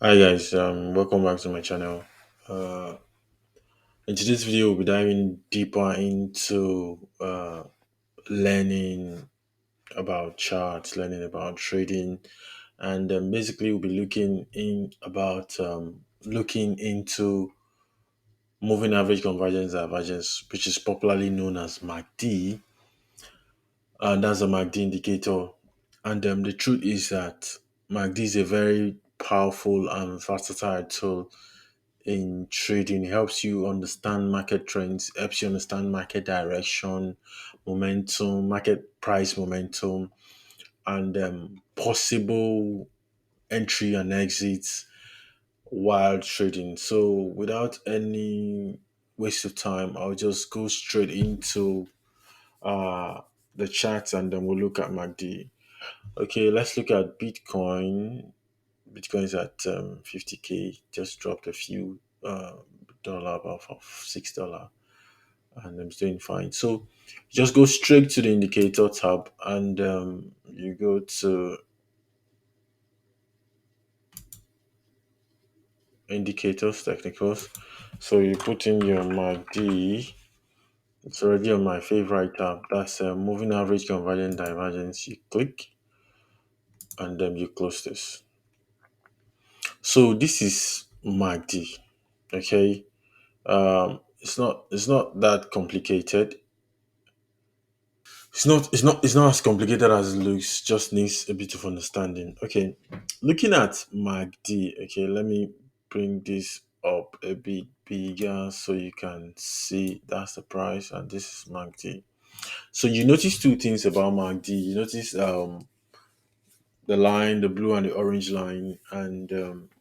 Hi guys, welcome back to my channel. Uh, in today's video, we'll be diving deeper into learning about charts, learning about trading, and basically we'll be looking into moving average convergence divergence, which is popularly known as MACD, and that's a MACD indicator. And the truth is that MACD is a very powerful and versatile tool in trading. It helps you understand market trends, helps you understand market direction, momentum, market price momentum, and possible entry and exits while trading. So, without any waste of time, I'll just go straight into uh, the charts and then we'll look at MACD. Okay, let's look at Bitcoin. Bitcoin is at 50K, just dropped a few dollar, about $6, and I'm doing fine. So just go straight to the indicator tab and you go to indicators, technicals. So you put in your MACD. It's already on my favorite tab. That's moving average convergence divergence. You click and then you close this. So this is MACD. Okay. It's not that complicated. It's not as complicated as it looks, just needs a bit of understanding. Okay. Looking at MACD, okay, let me bring this up a bit bigger so you can see that's the price and this is MACD. So you notice two things about MACD. You notice the line, the blue and the orange line, and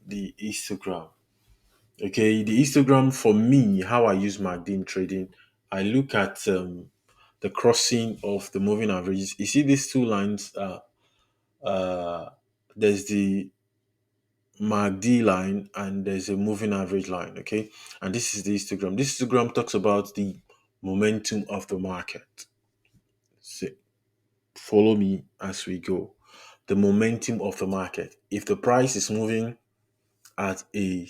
the histogram. Okay, the histogram for me, how I use MACD in trading, I look at the crossing of the moving averages. You see these two lines. Uh, there's the MACD line and there's a moving average line. Okay, and this is the histogram. This histogram talks about the momentum of the market. So follow me as we go. The momentum of the market. If the price is moving at a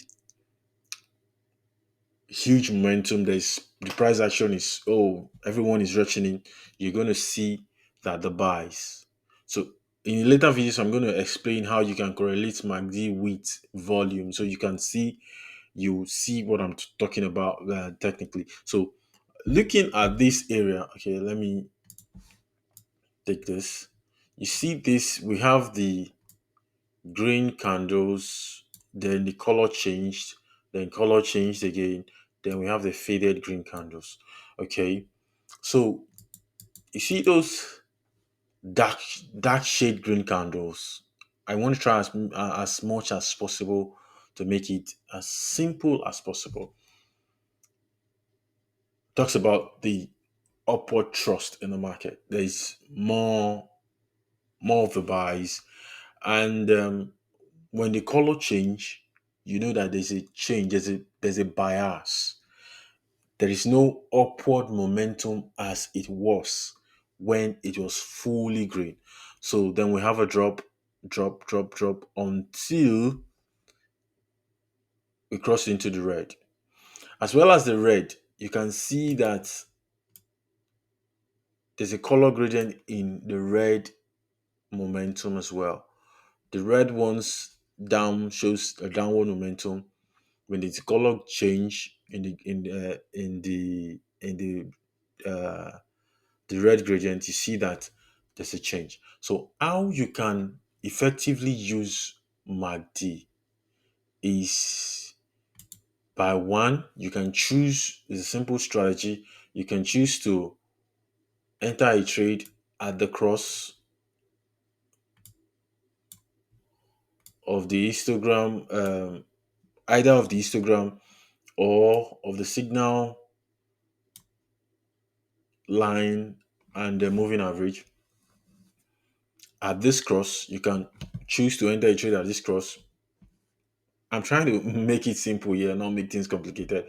huge momentum, there's the price action is, everyone is rushing in, you're going to see that the buys. So in later videos I'm going to explain how you can correlate MACD with volume so you see what I'm talking about technically. So looking at this area, okay, let me take this. You see this, we have the green candles, then the color changed, then color changed again, then we have the faded green candles. Okay, so you see those dark dark shade green candles. I want to try as much as possible to make it as simple as possible. Talks about the upward trust in the market. There's more of the buys, and when the color change, you know that there's a change, there's a bias. There is no upward momentum as it was when it was fully green. So then we have a drop until we cross into the red. As well as the red, you can see that there's a color gradient in the red momentum as well. The red ones down shows a downward momentum. When the color change uh, the red gradient, you see that there's a change. So how you can effectively use MACD is by one, you can choose, it's a simple strategy. You can choose to enter a trade at the cross of the histogram, either of the histogram or of the signal line and the moving average. At this cross, you can choose to enter a trade at this cross. I'm trying to make it simple here, not make things complicated.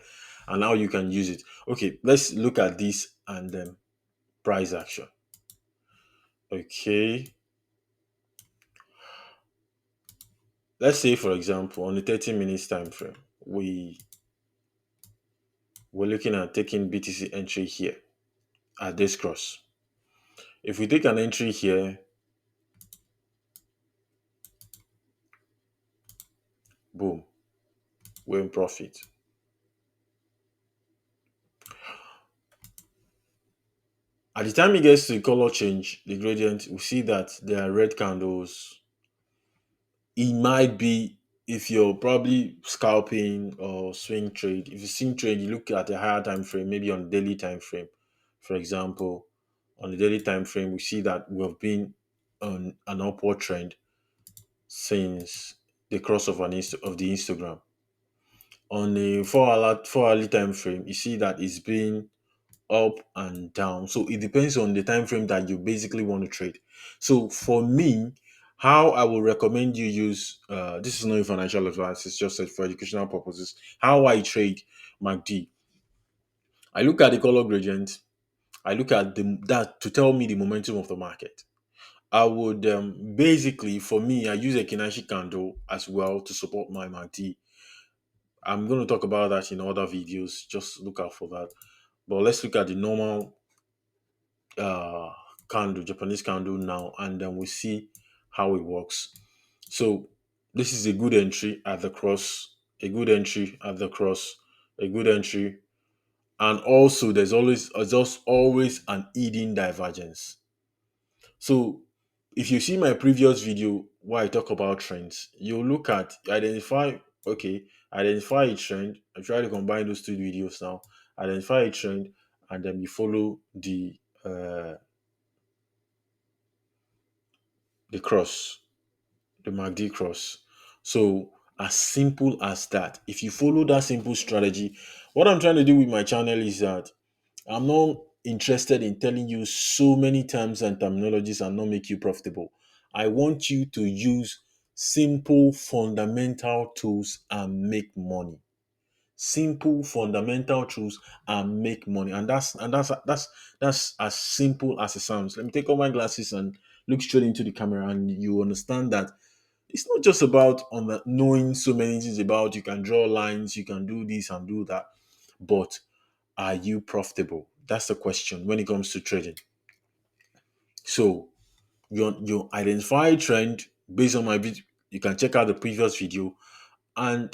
And now you can use it. Okay, let's look at this and then price action. Okay, let's say for example on the 30 minutes time frame, we're looking at taking BTC entry here at this cross. If we take an entry here, boom, we're in profit. At the time it gets to the color change, the gradient, we see that there are red candles. It might be, if you're probably scalping or swing trade, if you swing trade, you look at a higher time frame, maybe on daily time frame. For example, on the daily time frame, we see that we have been on an upward trend since the cross of of the Instagram. On a 4 hourly time frame, you see that it's been up and down. So it depends on the time frame that you basically want to trade. So for me, how I will recommend you use this is not a financial advice, it's just for educational purposes. How I trade MACD. I look at the color gradient, I look at that to tell me the momentum of the market. I would basically, for me, I use a Kinashi candle as well to support my MACD. I'm going to talk about that in other videos. Just look out for that. But let's look at the normal uh candle, Japanese candle now, and then we see how it works. So this is a good entry at the cross, a good entry at the cross, a good entry, and also there's always an hidden divergence. So if you see my previous video where I talk about trends, you look at identify, okay, identify a trend. I try to combine those two videos now. Identify a trend, and then you follow the cross, the MACD cross. So as simple as that. If you follow that simple strategy, what I'm trying to do with my channel is that I'm not interested in telling you so many terms and terminologies and not make you profitable. I want you to use simple fundamental tools and make money. Simple fundamental tools and make money. And that's as simple as it sounds. Let me take off my glasses and look straight into the camera, and you understand that it's not just about knowing so many things about, you can draw lines, you can do this and do that, but are you profitable? That's the question when it comes to trading. So you identify a trend based on my video. You can check out the previous video, and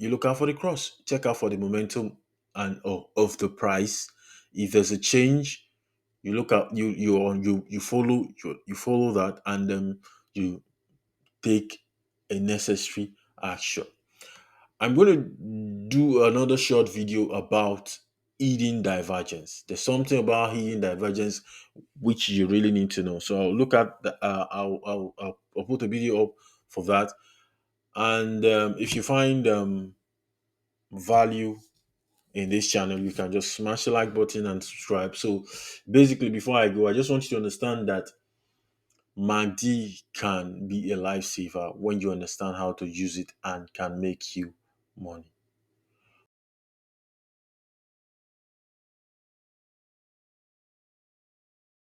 you look out for the cross, check out for the momentum and of the price. If there's a change, you look at you follow that, and you take a necessary action. I'm going to do another short video about hidden divergence. There's something about hidden divergence which you really need to know. So I'll look at the, I'll put a video up for that. And if you find value in this channel, you can just smash the like button and subscribe. So basically, before I go, I just want you to understand that MACD can be a lifesaver when you understand how to use it and can make you money.